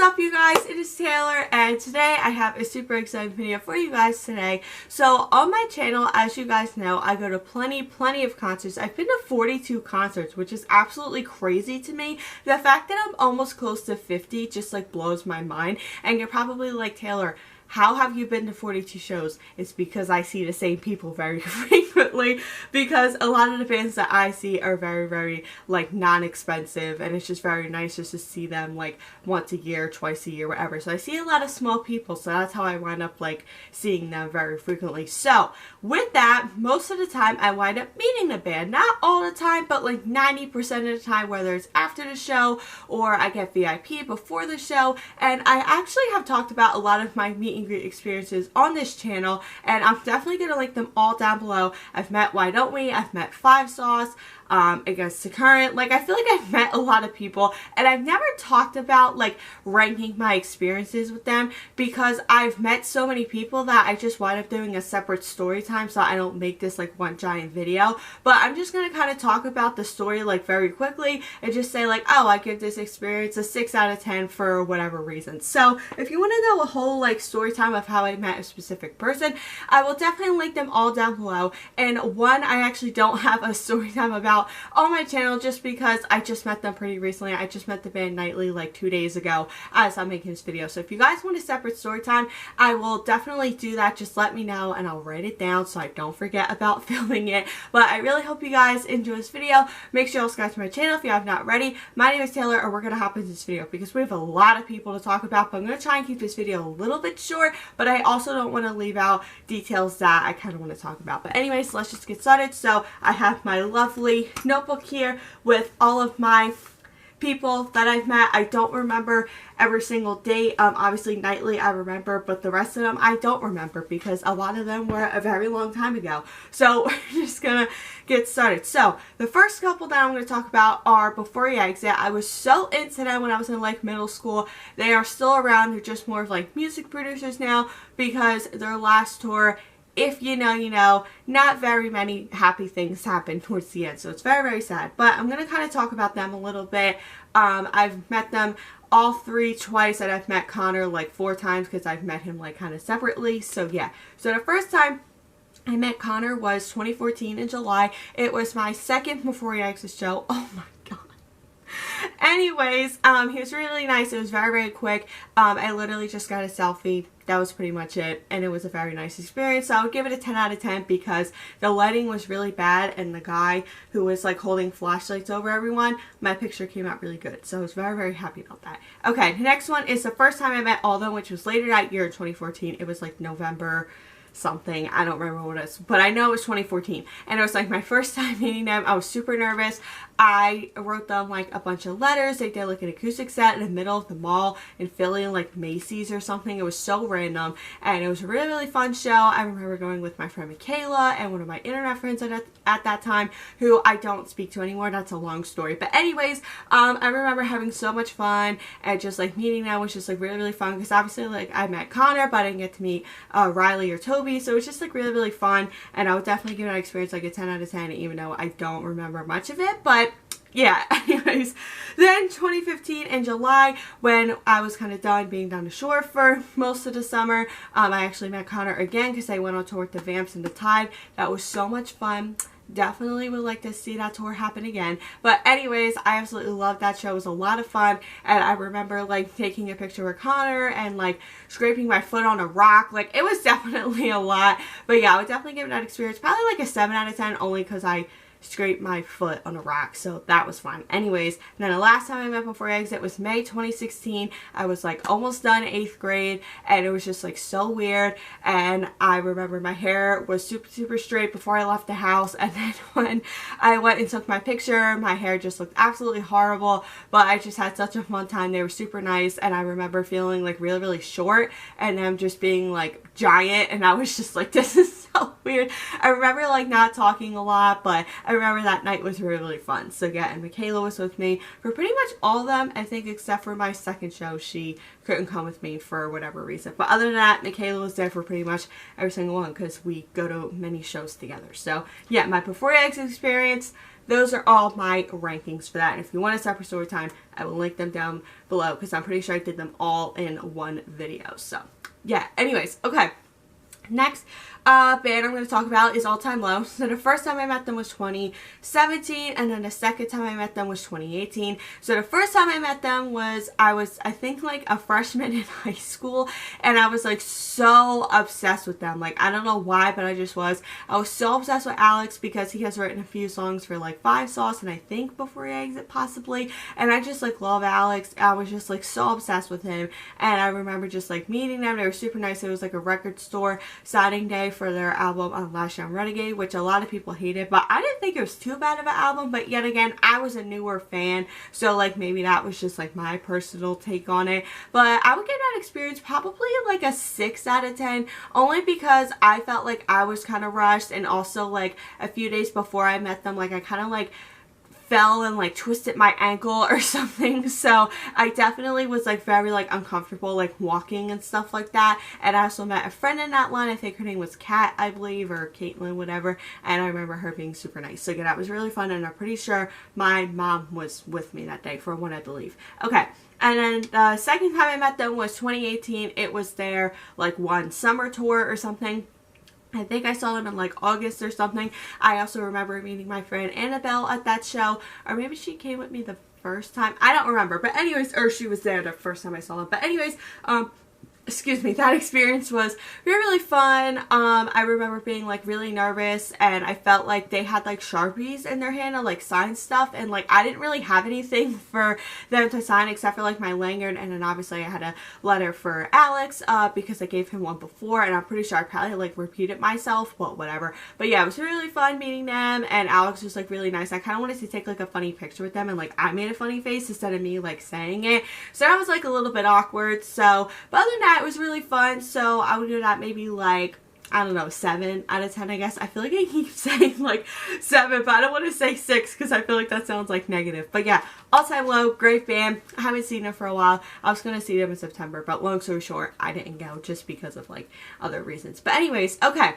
up, you guys? It is Taylor, and today I have a super exciting video for you guys today. So on my channel, as you guys know, I go to plenty of concerts. I've been to 42 concerts, which is absolutely crazy to me. The fact that I'm almost close to 50 just like blows my mind. And you're probably like, Taylor, how have you been to 42 shows? It's because I see the same people very frequently, because a lot of the bands that I see are very like non-expensive, and it's just very nice just to see them like once a year, twice a year, whatever. So I see a lot of small people, so that's how I wind up like seeing them very frequently. So with that, most of the time I wind up meeting the band. Not all the time, but like 90% of the time, whether it's after the show or I get VIP before the show. And I actually have talked about a lot of my meet and greet experiences on this channel, and I'm definitely gonna link them all down below. I've met Why Don't We, I've met Five Sauce, Against the Current. Like, I feel like I've met a lot of people, and I've never talked about like ranking my experiences with them because I've met so many people that I just wind up doing a separate story time, so I don't make this like one giant video. But I'm just gonna kind of talk about the story like very quickly and just say like, oh, I give this experience a 6 out of 10 for whatever reason. So if you want to know a whole like story time of how I met a specific person, I will definitely link them all down below. And one I actually don't have a story time about on my channel just because I just met them pretty recently. I just met the band Nightly like 2 days ago as I'm making this video. So if you guys want a separate story time, I will definitely do that. Just let me know and I'll write it down so I don't forget about filming it. But I really hope you guys enjoy this video. Make sure you subscribe to my channel if you have not already. My name is Taylor, and we're going to hop into this video because we have a lot of people to talk about, but I'm going to try and keep this video a little bit short, but I also don't want to leave out details that I kind of want to talk about. But anyways, let's just get started. So I have my lovely notebook here with all of my people that I've met. I don't remember every single date. Obviously Nightly I remember, but the rest of them I don't remember because a lot of them were a very long time ago. So we're just gonna get started. So the first couple that I'm going to talk about are Before You Exit. I was so into them when I was in like middle school. They are still around. They're just more of like music producers now because their last tour, if you know, you know, not very many happy things happen towards the end. So it's very sad. But I'm going to kind of talk about them a little bit. I've met them all three twice, and I've met Connor like 4 times because I've met him like kind of separately. So yeah. So the first time I met Connor was 2014 in July. It was my second Before You Exit show. Oh my god. Anyways, he was really nice. It was very quick. I literally just got a selfie. That was pretty much it, and it was a very nice experience. So I would give it a 10 out of 10 because the lighting was really bad, and the guy who was like holding flashlights over everyone, my picture came out really good. So I was very happy about that. Okay, the next one is the first time I met Aldo, which was later that year, 2014. It was like November something, I don't remember what it was, but I know it was 2014, and it was like my first time meeting them. I was super nervous. I wrote them like a bunch of letters. They did like an acoustic set in the middle of the mall in Philly, like Macy's or something. It was so random, and it was a really fun show. I remember going with my friend Michaela and one of my internet friends at that time, who I don't speak to anymore. That's a long story, but anyways, I remember having so much fun, and just like meeting them was just like really fun because obviously like I met Connor, but I didn't get to meet Riley or Toby, so it was just like really fun, and I would definitely give that experience like a 10 out of 10, even though I don't remember much of it. But yeah, anyways, then 2015 in July, when I was kind of done being down the shore for most of the summer, I actually met Connor again because I went on tour with the Vamps and the Tide. That was so much fun. Definitely would like to see that tour happen again. But anyways, I absolutely loved that show. It was a lot of fun, and I remember like taking a picture with Connor and like scraping my foot on a rock. Like, it was definitely a lot. But yeah, I would definitely give that experience probably like a 7 out of 10, only because I scraped my foot on a rock, so that was fun. Anyways, and then the last time I met Before I Exit was May 2016. I was like almost done 8th grade, and it was just like so weird. And I remember my hair was super straight before I left the house, and then when I went and took my picture, my hair just looked absolutely horrible. But I just had such a fun time. They were super nice, and I remember feeling like really short, and them just being like giant, and I was just like, this is felt weird. I remember like not talking a lot, but I remember that night was really, really fun. So yeah, and Michaela was with me for pretty much all of them, I think, except for my second show. She couldn't come with me for whatever reason. But other than that, Michaela was there for pretty much every single one because we go to many shows together. So yeah, my Before Your Exit experience, those are all my rankings for that. And if you want a separate story time, I will link them down below because I'm pretty sure I did them all in one video. So yeah, anyways, okay. Next band I'm going to talk about is All Time Low. So the first time I met them was 2017, and then the second time I met them was 2018. So the first time I met them was, I think like a freshman in high school, and I was like so obsessed with them. Like, I don't know why, but I just was. I was so obsessed with Alex because he has written a few songs for like Five Sauce and I think Before Your Exit possibly, and I just like love Alex. I was just like so obsessed with him, and I remember just like meeting them. They were super nice. It was like a record store signing day for their album on Last Year on Renegade, which a lot of people hated, but I didn't think it was too bad of an album. But yet again, I was a newer fan, so like maybe that was just like my personal take on it. But I would give that experience probably like a 6 out of 10, only because I felt like I was kind of rushed, and also like a few days before I met them, like I kind of like fell and like twisted my ankle or something, so I definitely was like very like uncomfortable like walking and stuff like that. And I also met a friend in that line, I think her name was Kat, I believe, or Caitlin, whatever, and I remember her being super nice. So yeah, that was really fun, and I'm pretty sure my mom was with me that day for one, I believe. Okay. And then the second time I met them was 2018. It was their like one summer tour or something. I think I saw them in like August or something. I also remember meeting my friend Annabelle at that show, or maybe she came with me the first time. I don't remember, but anyways, or she was there the first time I saw them. But anyways, excuse me, that experience was really, really fun. I remember being like really nervous, and I felt like they had like Sharpies in their hand to like sign stuff, and like I didn't really have anything for them to sign except for like my lanyard, and then obviously I had a letter for Alex because I gave him one before, and I'm pretty sure I probably like repeated myself, well, whatever. But yeah, it was really fun meeting them, and Alex was like really nice. I kind of wanted to take like a funny picture with them, and like I made a funny face instead of me like saying it, so that was like a little bit awkward. So but other than that, it was really fun. So I would give that maybe like, I don't know, 7 out of 10, I guess. I feel like I keep saying like 7, but I don't want to say 6 because I feel like that sounds like negative. But yeah, All Time Low, great band. I haven't seen them for a while. I was going to see them in September, but long story short, I didn't go just because of like other reasons. But anyways, okay.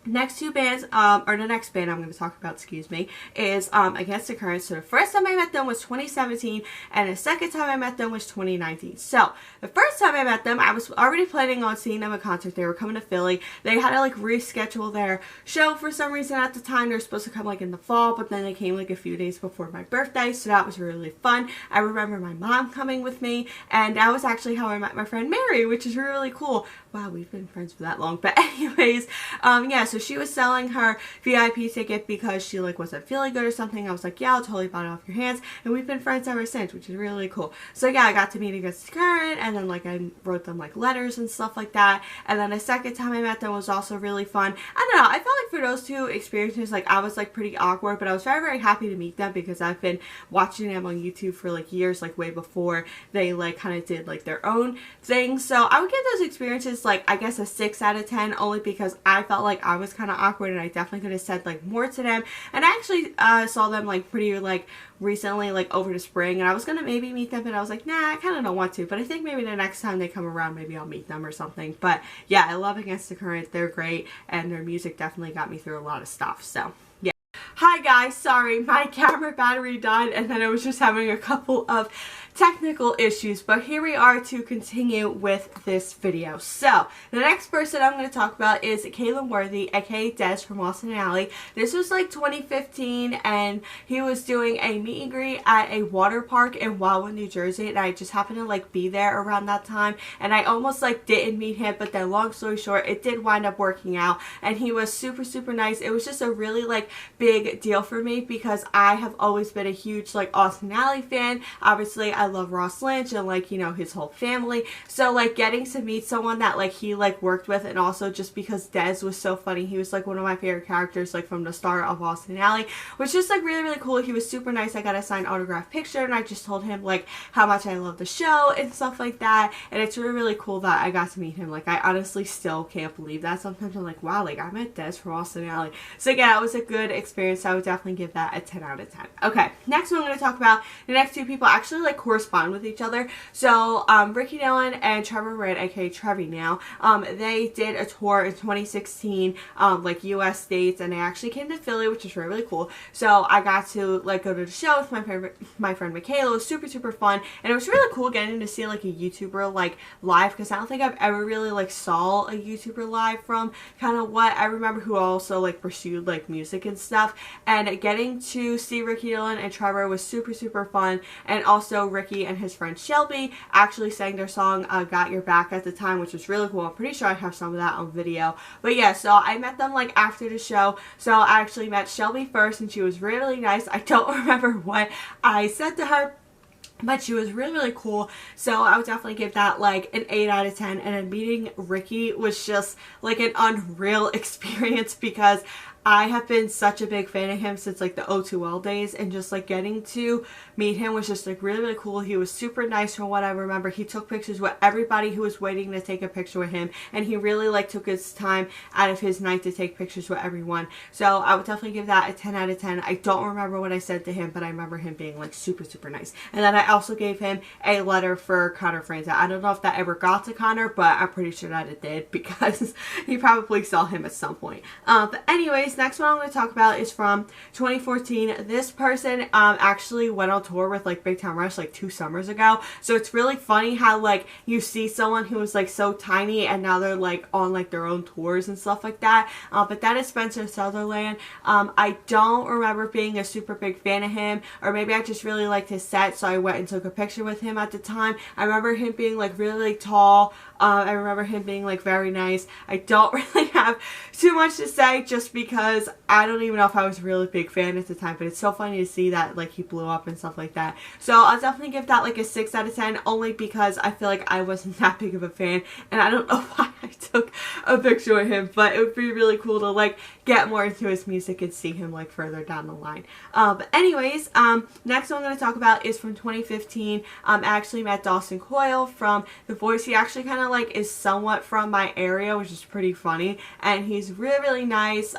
Next two bands, or the next band I'm going to talk about, excuse me, is Against the Current. So the first time I met them was 2017, and the second time I met them was 2019. So the first time I met them, I was already planning on seeing them at concert. They were coming to Philly. They had to like reschedule their show for some reason at the time. They were supposed to come like in the fall, but then they came like a few days before my birthday, so that was really fun. I remember my mom coming with me, and that was actually how I met my friend Mary, which is really cool. Wow, we've been friends for that long. But anyways, yeah, so she was selling her VIP ticket because she like wasn't feeling good or something. I was like, yeah, I'll totally buy it off your hands, and we've been friends ever since, which is really cool. So yeah, I got to meet Against the Current, and then like I wrote them like letters and stuff like that. And then the second time I met them was also really fun. I don't know, I felt like for those two experiences, like I was like pretty awkward, but I was very, very happy to meet them because I've been watching them on YouTube for like years, like way before they like kind of did like their own thing. So I would give those experiences like, I guess, a 6 out of 10, only because I felt like I was kind of awkward, and I definitely could have said like more to them. And I actually saw them like pretty like recently, like over the spring, and I was gonna maybe meet them, but I was like, nah, I kind of don't want to. But I think maybe the next time they come around, maybe I'll meet them or something. But yeah, I love Against the Current. They're great, and their music definitely got me through a lot of stuff. So yeah. Hi guys, sorry, my camera battery died, and then I was just having a couple of technical issues, but here we are to continue with this video. So the next person I'm going to talk about is Caleb Worthy, aka Des from Austin Alley. This was like 2015, and he was doing a meet and greet at a water park in Wildwood, New Jersey, and I just happened to like be there around that time, and I almost like didn't meet him, but then long story short, it did wind up working out, and he was super, super nice. It was just a really like big deal for me because I have always been a huge like Austin Alley fan. Obviously I I love Ross Lynch and like, you know, his whole family. So like getting to meet someone that like he like worked with, and also just because Dez was so funny, he was like one of my favorite characters like from the start of Austin Alley, which is like really, really cool. He was super nice. I got a signed autograph picture and I just told him like how much I love the show and stuff like that, and it's really, really cool that I got to meet him. Like I honestly still can't believe that. Sometimes I'm like, wow, like I met Dez from Austin Alley. So yeah, it was a good experience. I would definitely give that a 10 out of 10. Okay, next one I'm going to talk about, the next two people actually like correspond with each other. So Ricky Dillon and Trevor Red, aka Trevi now, they did a tour in 2016, like US states, and they actually came to Philly, which is really, really cool. So I got to like go to the show with my friend Michaela. It was super, super fun, and it was really cool getting to see like a YouTuber like live, because I don't think I've ever really like saw a YouTuber live from kind of what I remember, who also like pursued like music and stuff. And getting to see Ricky Dillon and Trevor was super, super fun. And also Ricky and his friend Shelby actually sang their song Got Your Back at the time, which was really cool. I'm pretty sure I have some of that on video. But yeah, so I met them like after the show. So I actually met Shelby first, and she was really nice. I don't remember what I said to her, but she was really, really cool. So I would definitely give that like an 8 out of 10. And then meeting Ricky was just like an unreal experience, because I have been such a big fan of him since like the O2L days, and just like getting to meet him was just like really, really cool. He was super nice from what I remember. He took pictures with everybody who was waiting to take a picture with him, and he really like took his time out of his night to take pictures with everyone. So I would definitely give that a 10 out of 10. I don't remember what I said to him, but I remember him being like super, super nice. And then I also gave him a letter for Connor Franzen. I don't know if that ever got to Connor, but I'm pretty sure that it did, because he probably saw him at some point. But anyways, next one I'm going to talk about is from 2014. This person actually went on tour with like Big Time Rush like 2 summers ago. So it's really funny how like you see someone who was like so tiny and now they're like on like their own tours and stuff like that. But that is Spencer Sutherland. I don't remember being a super big fan of him, or maybe I just really liked his set, so I went and took a picture with him at the time. I remember him being like really, really tall. I remember him being like very nice. I don't really have too much to say, just because I don't even know if I was a really big fan at the time, but it's so funny to see that like he blew up and stuff like that. So I'll definitely give that like a 6 out of 10, only because I feel like I wasn't that big of a fan, and I don't know why I took a picture with him, but it would be really cool to like get more into his music and see him like further down the line. But anyways, next one I'm going to talk about is from 2015. I actually met Dawson Coyle from The Voice. He actually kind of like is somewhat from my area, which is pretty funny, and he's really, really nice.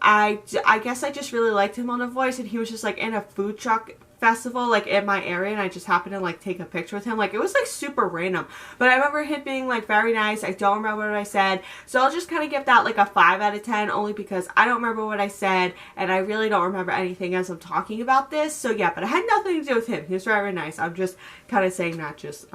I guess I just really liked him on The Voice, and he was just like in a food truck festival like in my area, and I just happened to like take a picture with him. Like it was like super random, but I remember him being like very nice. I don't remember what I said, so I'll just kind of give that like a 5 out of 10, only because I don't remember what I said, and I really don't remember anything as I'm talking about this. So yeah, but it had nothing to do with him. He was very, very nice. I'm just kind of saying that just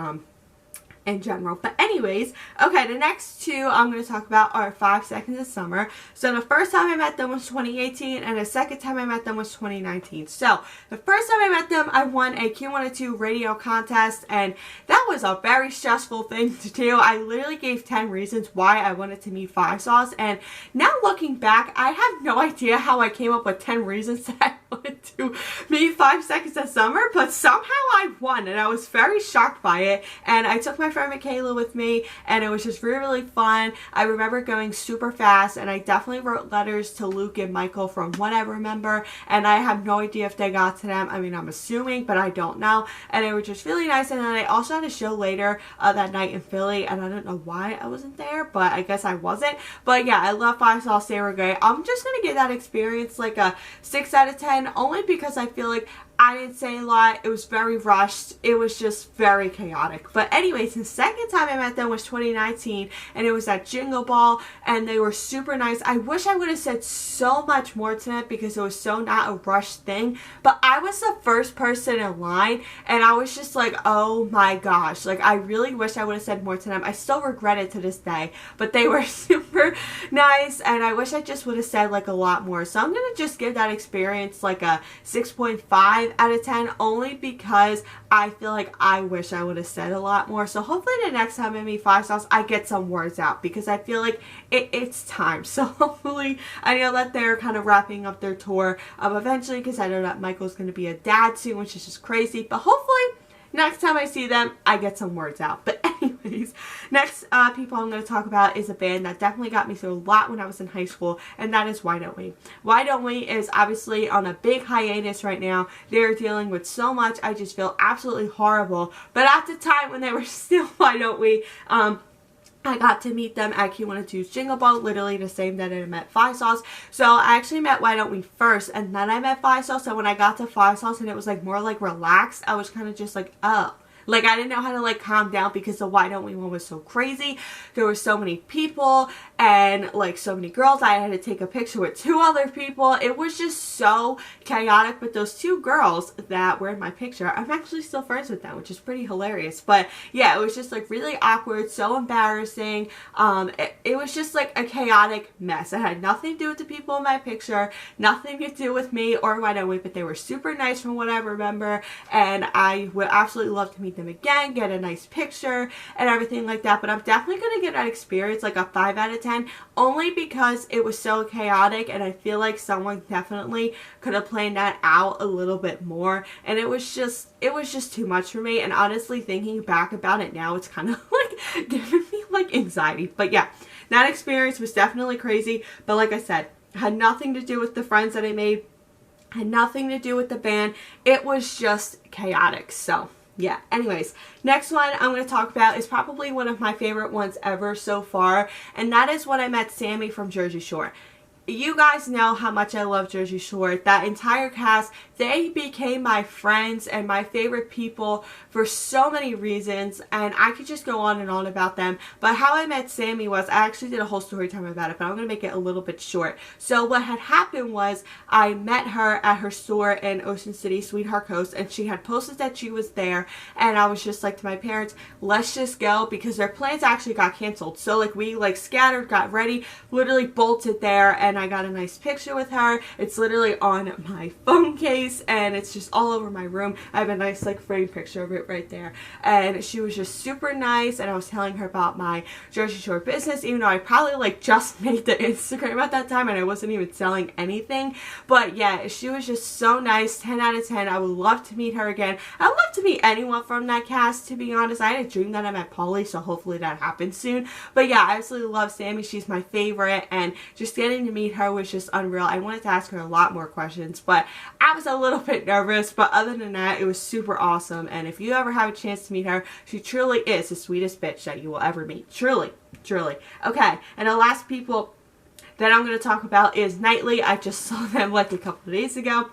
in general. But anyways, okay, the next two I'm going to talk about are 5 Seconds of Summer. So the first time I met them was 2018, and the second time I met them was 2019. So the first time I met them, I won a Q102 radio contest, and that was a very stressful thing to do. I literally gave 10 reasons why I wanted to meet Five Sauce, and now looking back, I have no idea how I came up with 10 reasons that I wanted to meet 5 Seconds of Summer, but somehow I won, and I was very shocked by it. And I took my friend Michaela with me, and it was just really, really fun. I remember going super fast, and I definitely wrote letters to Luke and Michael from what I remember, and I have no idea if they got to them. I mean, I'm assuming, but I don't know. And they were just really nice. And then I also had a show later that night in Philly, and I don't know why I wasn't there, but I guess I wasn't. But yeah, I love Five Sauce. They were great. I'm just gonna give that experience like a 6 out of 10, only because I feel like I didn't say a lot. It was very rushed. It was just very chaotic. But anyways, the second time I met them was 2019, and it was at Jingle Ball, and they were super nice. I wish I would have said so much more to them, because it was so not a rushed thing. But I was the first person in line, and I was just like, oh my gosh. Like, I really wish I would have said more to them. I still regret it to this day, but they were super nice, and I wish I just would have said like a lot more. So I'm gonna just give that experience like a 6.5 out of 10, only because I feel like I wish I would have said a lot more. So hopefully the next time I meet Five Sauce, I get some words out, because I feel like it's time. So hopefully, I know that they're kind of wrapping up their tour eventually, because I know that Michael's going to be a dad soon, which is just crazy. But hopefully next time I see them, I get some words out. But anyways, next people I'm going to talk about is a band that definitely got me through a lot when I was in high school, and that is Why Don't We. Why Don't We is obviously on a big hiatus right now. They're dealing with so much. I just feel absolutely horrible. But at the time when they were still Why Don't We, I got to meet them at Q102's Jingle Ball, literally the same day that I met Five Sauce. So I actually met Why Don't We first, and then I met Five Sauce. So when I got to Five Sauce and it was like more like relaxed, I was kind of just like, oh. Like, I didn't know how to, like, calm down because the Why Don't We one was so crazy. There were so many people and, like, so many girls. I had to take a picture with 2 other people. It was just so chaotic. But those 2 girls that were in my picture, I'm actually still friends with them, which is pretty hilarious. But, yeah, it was just, like, really awkward, so embarrassing. It was just, like, a chaotic mess. It had nothing to do with the people in my picture, nothing to do with me or Why Don't We, but they were super nice from what I remember. And I would absolutely love to meet them again, get a nice picture and everything like that. But I'm definitely going to give that experience like a 5 out of 10, only because it was so chaotic, and I feel like someone definitely could have planned that out a little bit more, and it was just too much for me. And honestly, thinking back about it now, it's kind of like giving me like anxiety. But yeah, that experience was definitely crazy. But like I said, it had nothing to do with the friends that I made, had nothing to do with the band. It was just chaotic. So yeah, anyways, next one I'm going to talk about is probably one of my favorite ones ever so far, and that is when I met Sammy from Jersey Shore. You guys know how much I love Jersey Shore. That entire cast, they became my friends and my favorite people for so many reasons, and I could just go on and on about them. But how I met Sammy was, I actually did a whole story time about it, but I'm going to make it a little bit short. So what had happened was, I met her at her store in Ocean City, Sweetheart Coast, and she had posted that she was there, and I was just like to my parents, let's just go, because their plans actually got canceled. So like we like scattered, got ready, literally bolted there, and I got a nice picture with her. It's literally on my phone case, and it's just all over my room. I have a nice like framed picture of it right there, and she was just super nice. And I was telling her about my Jersey Shore business, even though I probably like just made the Instagram at that time and I wasn't even selling anything. But yeah, she was just so nice. 10 out of 10. I would love to meet her again. I would love to meet anyone from that cast, to be honest. I had a dream that I met Polly, so hopefully that happens soon. But yeah, I absolutely love Sammy. She's my favorite, and just getting to meet her was just unreal. I wanted to ask her a lot more questions, but I was a little bit nervous. But other than that, it was super awesome. And if you ever have a chance to meet her, she truly is the sweetest bitch that you will ever meet. Truly, truly. Okay, and the last people that I'm going to talk about is Nightly. I just saw them like a couple of days ago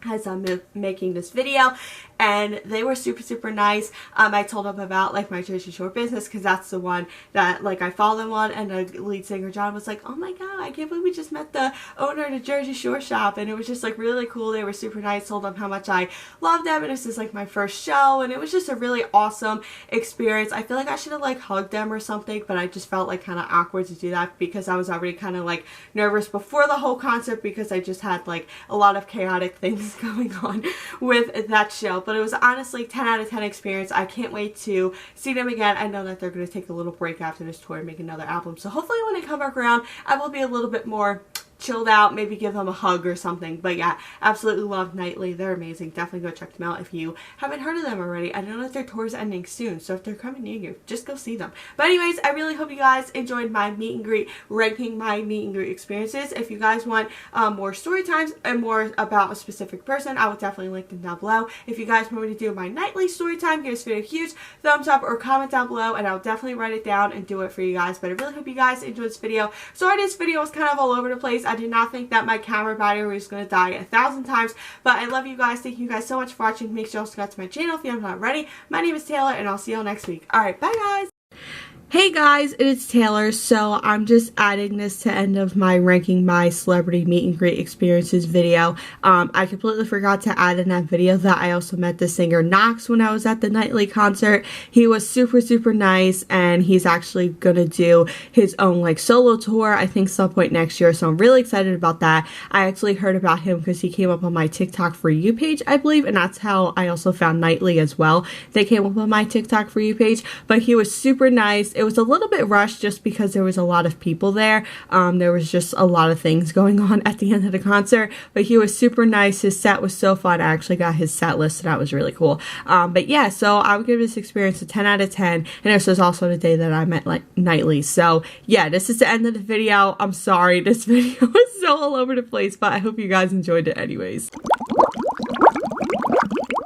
as I'm making this video, and they were super nice. I told them about like my Jersey Shore business, because that's the one that like I follow them on, and the lead singer John was like, oh my god, I can't believe we just met the owner of the Jersey Shore shop. And it was just like really cool. They were super nice. Told them how much I loved them, and this is like my first show, and it was just a really awesome experience. I feel like I should have like hugged them or something, but I just felt like kind of awkward to do that because I was already kind of like nervous before the whole concert, because I just had like a lot of chaotic things going on with that show. But it was honestly 10 out of 10 experience. I can't wait to see them again. I know that they're going to take a little break after this tour and make another album, so hopefully when they come back around, I will be a little bit more chilled out, maybe give them a hug or something. But yeah, absolutely love Nightly. They're amazing. Definitely go check them out if you haven't heard of them already. I know that their tour's ending soon, so if they're coming near you, just go see them. But anyways, I really hope you guys enjoyed my meet and greet, ranking my meet and greet experiences. If you guys want more story times and more about a specific person, I will definitely link them down below. If you guys want me to do my nightly story time, give this video a huge thumbs up or comment down below, and I'll definitely write it down and do it for you guys. But I really hope you guys enjoyed this video. Sorry this video was kind of all over the place. I did not think that my camera battery was going to die 1,000 times, but I love you guys. Thank you guys so much for watching. Make sure you also subscribe to my channel if you have not already. My name is Taylor, and I'll see you all next week. Alright, bye guys! Hey guys, it's Taylor. So I'm just adding this to end of my ranking my celebrity meet and greet experiences video. I completely forgot to add in that video that I also met the singer Knox when I was at the Nightly concert. He was super nice, and he's actually gonna do his own like solo tour, I think some point next year, so I'm really excited about that. I actually heard about him because he came up on my TikTok For You page, I believe, and that's how I also found Nightly as well. They came up on my TikTok For You page, but he was super nice. It was a little bit rushed just because there was a lot of people there. There was just a lot of things going on at the end of the concert, but he was super nice. His set was so fun. I actually got his set list, so that was really cool. But yeah, so I would give this experience a 10 out of 10, and this was also the day that I met like Knightley. So yeah, this is the end of the video. I'm sorry, this video was so all over the place, but I hope you guys enjoyed it anyways.